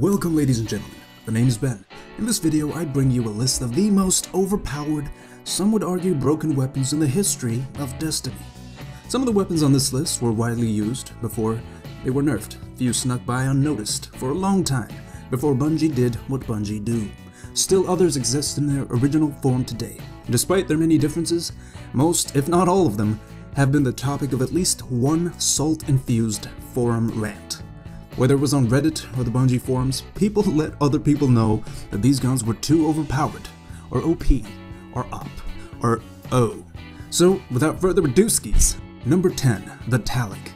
Welcome ladies and gentlemen, the name is Ben. In this video I bring you a list of the most overpowered, some would argue broken weapons in the history of Destiny. Some of the weapons on this list were widely used before they were nerfed. Few snuck by unnoticed for a long time before Bungie did what Bungie do. Still others exist in their original form today. Despite their many differences, most, if not all of them, have been the topic of at least one salt-infused forum rant. Whether it was on Reddit or the Bungie forums, people let other people know that these guns were too overpowered, or OP, or up, or O. So, without further ado-skis, number 10, the Talic.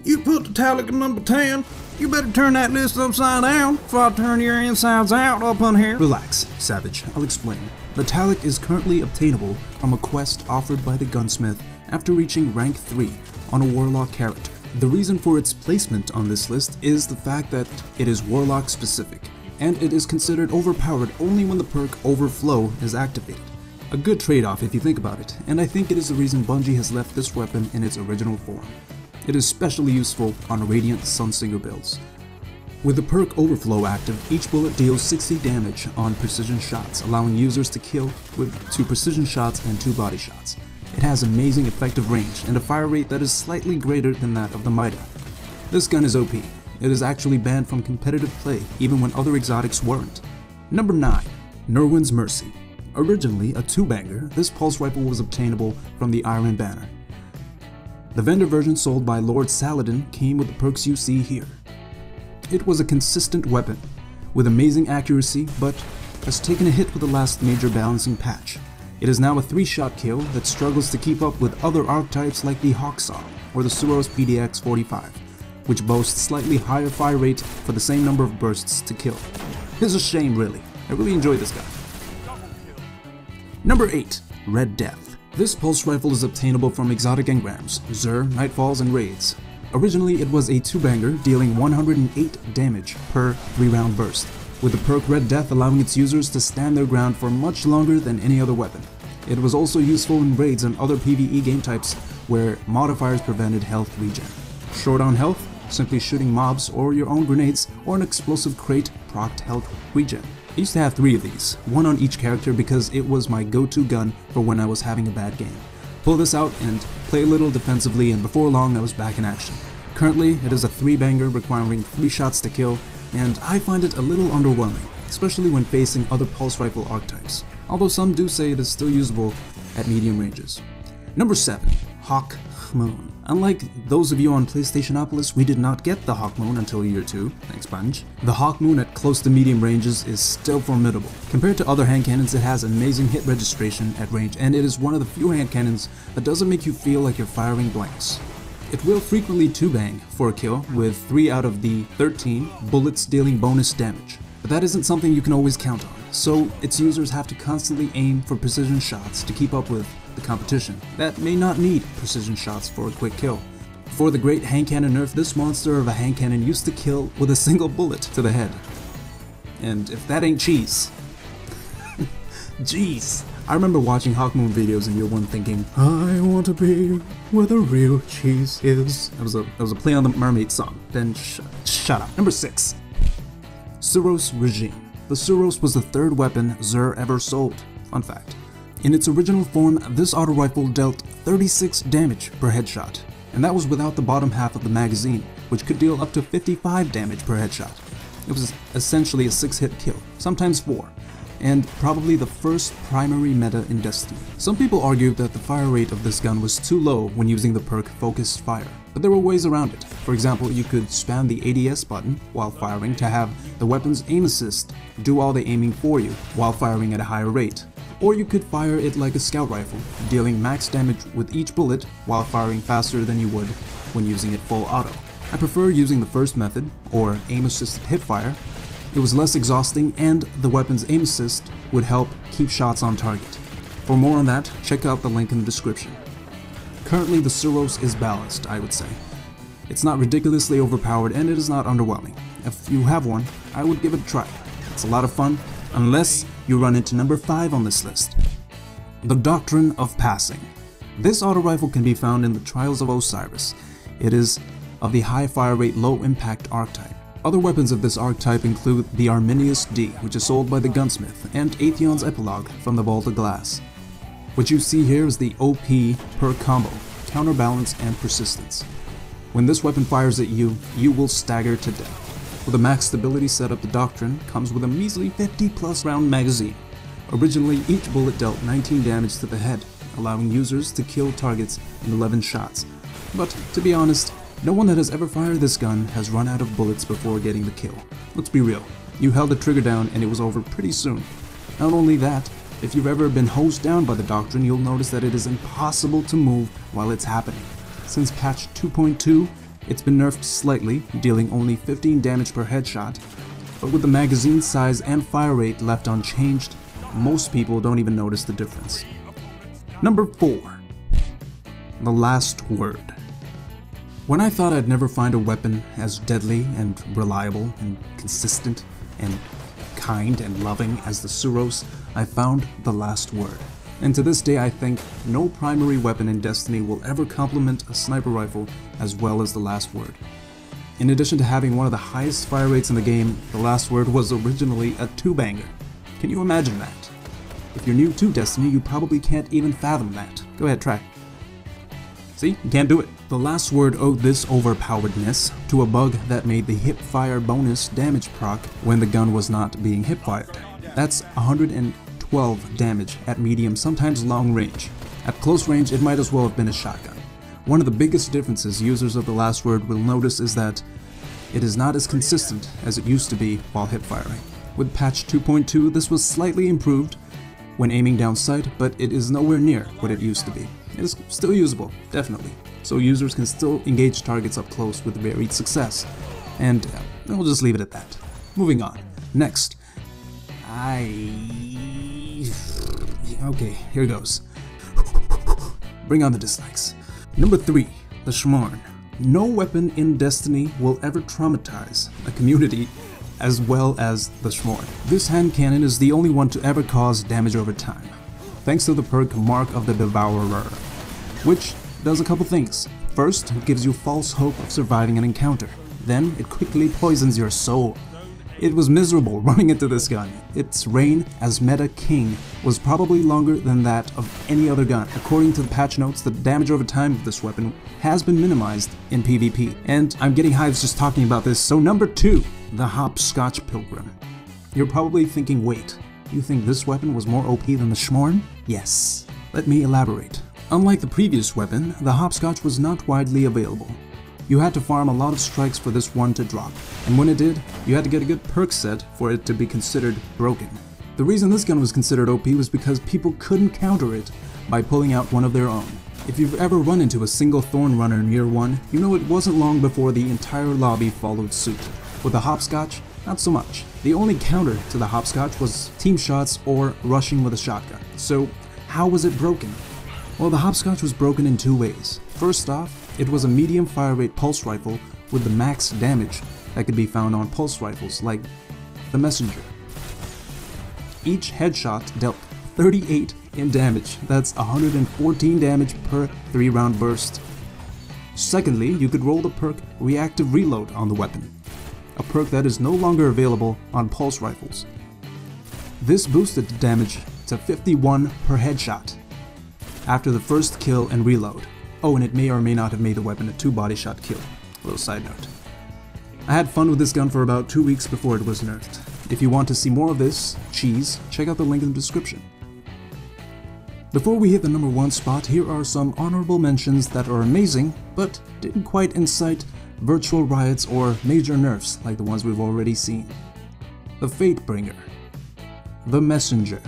You put the Talic at number 10? You better turn that list upside down before I turn your insides out up on here. Relax, Savage, I'll explain. The Talic is currently obtainable from a quest offered by the gunsmith after reaching rank 3 on a Warlock character. The reason for its placement on this list is the fact that it is Warlock specific, and it is considered overpowered only when the perk Overflow is activated. A good trade-off if you think about it, and I think it is the reason Bungie has left this weapon in its original form. It is especially useful on Radiant Sunsinger builds. With the perk Overflow active, each bullet deals 60 damage on precision shots, allowing users to kill with 2 precision shots and 2 body shots. It has amazing effective range and a fire rate that is slightly greater than that of the Mida. This gun is OP. It is actually banned from competitive play even when other exotics weren't. Number 9. Nerwin's Mercy. Originally a 2-banger, this pulse rifle was obtainable from the Iron Banner. The vendor version sold by Lord Saladin came with the perks you see here. It was a consistent weapon, with amazing accuracy, but has taken a hit with the last major balancing patch. It is now a 3-shot kill that struggles to keep up with other archetypes like the Hawksaw or the Suros PDX-45, which boasts slightly higher fire rate for the same number of bursts to kill. It's a shame really, I really enjoy this guy. Number 8. Red Death. This pulse rifle is obtainable from exotic engrams, Xur, Nightfalls, and Raids. Originally it was a 2-banger dealing 108 damage per 3-round burst, with the perk Red Death allowing its users to stand their ground for much longer than any other weapon. It was also useful in raids and other PvE game types where modifiers prevented health regen. Short on health, simply shooting mobs or your own grenades or an explosive crate procced health regen. I used to have 3 of these, one on each character because it was my go-to gun for when I was having a bad game. Pull this out and play a little defensively, and before long I was back in action. Currently it is a 3-banger requiring 3 shots to kill, and I find it a little underwhelming, especially when facing other pulse rifle archetypes, although some do say it is still usable at medium ranges. Number 7. Hawk Moon. Unlike those of you on PlayStationopolis, we did not get the Hawk Moon until year 2, thanks Bungie. The Hawk Moon at close to medium ranges is still formidable. Compared to other hand cannons, it has amazing hit registration at range, and it is one of the few hand cannons that doesn't make you feel like you're firing blanks. It will frequently 2-bang for a kill, with 3 out of the 13 bullets dealing bonus damage. But that isn't something you can always count on, so its users have to constantly aim for precision shots to keep up with the competition that may not need precision shots for a quick kill. Before the great hand cannon nerf, this monster of a hand cannon used to kill with a single bullet to the head. And if that ain't cheese... Jeez. I remember watching Hawk Moon videos in year 1 thinking, I want to be where the real cheese is. That was a play on the Mermaid song. Then shut up. Number 6. Suros Regime. The Suros was the 3rd weapon Xur ever sold. Fun fact. In its original form, this auto rifle dealt 36 damage per headshot, and that was without the bottom half of the magazine, which could deal up to 55 damage per headshot. It was essentially a 6-hit kill, sometimes 4. And probably the first primary meta in Destiny. Some people argued that the fire rate of this gun was too low when using the perk Focused Fire, but there were ways around it. For example, you could spam the ADS button while firing to have the weapon's aim assist do all the aiming for you while firing at a higher rate. Or you could fire it like a scout rifle, dealing max damage with each bullet while firing faster than you would when using it full auto. I prefer using the first method, or aim assisted hipfire. It was less exhausting, and the weapon's aim assist would help keep shots on target. For more on that, check out the link in the description. Currently the Suros is balanced, I would say. It's not ridiculously overpowered and it is not underwhelming. If you have one, I would give it a try. It's a lot of fun, unless you run into number 5 on this list. The Doctrine of Passing. This auto rifle can be found in the Trials of Osiris. It is of the high fire rate, low impact archetype. Other weapons of this archetype include the Arminius D, which is sold by the gunsmith, and Atheon's Epilogue from the Vault of Glass. What you see here is the OP per combo, counterbalance, and persistence. When this weapon fires at you, you will stagger to death. With a max stability setup, the Doctrine comes with a measly 50+ round magazine. Originally, each bullet dealt 19 damage to the head, allowing users to kill targets in 11 shots. But, to be honest, no one that has ever fired this gun has run out of bullets before getting the kill. Let's be real, you held the trigger down and it was over pretty soon. Not only that, if you've ever been hosed down by the Doctrine, you'll notice that it is impossible to move while it's happening. Since patch 2.2, it's been nerfed slightly, dealing only 15 damage per headshot, but with the magazine size and fire rate left unchanged, most people don't even notice the difference. Number 4. The Last Word. When I thought I'd never find a weapon as deadly and reliable and consistent and kind and loving as the Suros, I found the Last Word. And to this day I think no primary weapon in Destiny will ever complement a sniper rifle as well as the Last Word. In addition to having one of the highest fire rates in the game, the Last Word was originally a 2-banger. Can you imagine that? If you're new to Destiny, you probably can't even fathom that. Go ahead, try. See? You can't do it. The Last Word owed this overpoweredness to a bug that made the hip-fire bonus damage proc when the gun was not being hip-fired. That's 112 damage at medium, sometimes long range. At close range, it might as well have been a shotgun. One of the biggest differences users of the Last Word will notice is that it is not as consistent as it used to be while hip-firing. With patch 2.2, this was slightly improved when aiming down sight, but it is nowhere near what it used to be. It is still usable, definitely, so users can still engage targets up close with varied success. And we'll just leave it at that. Moving on. Next. Okay, here goes. Bring on the dislikes. Number 3. The Shmorn. No weapon in Destiny will ever traumatize a community as well as the Shmorn. This hand cannon is the only one to ever cause damage over time, thanks to the perk Mark of the Devourer, which does a couple things. First, it gives you false hope of surviving an encounter. Then, it quickly poisons your soul. It was miserable running into this gun. Its reign as Meta King was probably longer than that of any other gun. According to the patch notes, the damage over time of this weapon has been minimized in PvP. And I'm getting hives just talking about this. So number 2, the Hopscotch Pilgrim. You're probably thinking, wait, you think this weapon was more OP than the Shmorn? Yes. Let me elaborate. Unlike the previous weapon, the Hopscotch was not widely available. You had to farm a lot of strikes for this one to drop, and when it did, you had to get a good perk set for it to be considered broken. The reason this gun was considered OP was because people couldn't counter it by pulling out one of their own. If you've ever run into a single Thorn Runner in Year 1, you know it wasn't long before the entire lobby followed suit. With the Hopscotch, not so much. The only counter to the Hopscotch was team shots or rushing with a shotgun. So, how was it broken? Well, the Hopscotch was broken in 2 ways. First off, it was a medium fire rate pulse rifle with the max damage that could be found on pulse rifles like the Messenger. Each headshot dealt 38 in damage. That's 114 damage per 3-round burst. Secondly, you could roll the perk Reactive Reload on the weapon, a perk that is no longer available on pulse rifles. This boosted the damage to 51 per headshot after the first kill and reload. Oh, and it may or may not have made the weapon a 2-body shot kill. A little side note. I had fun with this gun for about 2 weeks before it was nerfed. If you want to see more of this cheese, check out the link in the description. Before we hit the number 1 spot, here are some honorable mentions that are amazing, but didn't quite incite virtual riots or major nerfs like the ones we've already seen. The Fatebringer, the Messenger,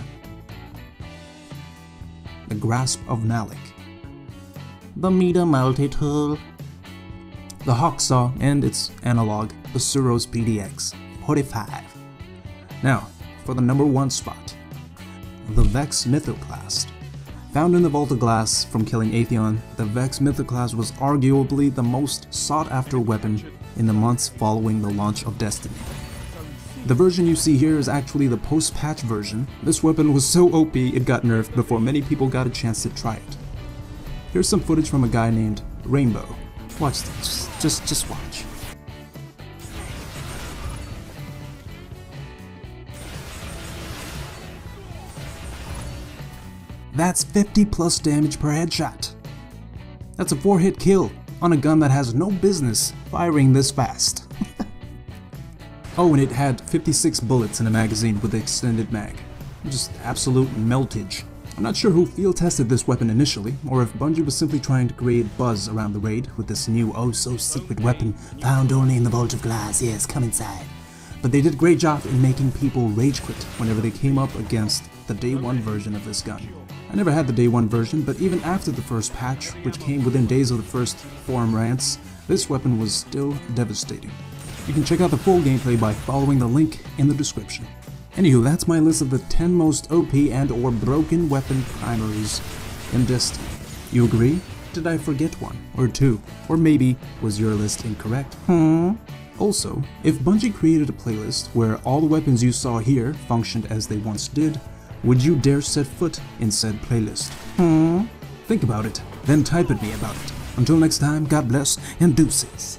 the Grasp of Malik, the Mida Multi-Tool, the Hawksaw and its analog, the Suros PDX 45. Now, for the number 1 spot, the Vex Mythoclast. Found in the Vault of Glass from killing Atheon, the Vex Mythoclast was arguably the most sought-after weapon in the months following the launch of Destiny. The version you see here is actually the post-patch version. This weapon was so OP it got nerfed before many people got a chance to try it. Here's some footage from a guy named Rainbow. Watch this, just watch. That's 50 plus damage per headshot. That's a 4-hit kill on a gun that has no business firing this fast. Oh, and it had 56 bullets in a magazine with the extended mag. Just absolute meltage. I'm not sure who field tested this weapon initially, or if Bungie was simply trying to create buzz around the raid with this new oh-so-secret weapon found only in the Vault of Glass. Yes, come inside. But they did a great job in making people rage quit whenever they came up against the Day 1 version of this gun. I never had the Day 1 version, but even after the first patch, which came within days of the first forum rants, this weapon was still devastating. You can check out the full gameplay by following the link in the description. Anywho, that's my list of the 10 most OP and or broken weapon primaries in Destiny. You agree? Did I forget one or two? Or maybe was your list incorrect? Also, if Bungie created a playlist where all the weapons you saw here functioned as they once did, would you dare set foot in said playlist? Think about it, then type at me about it. Until next time, God bless and deuces.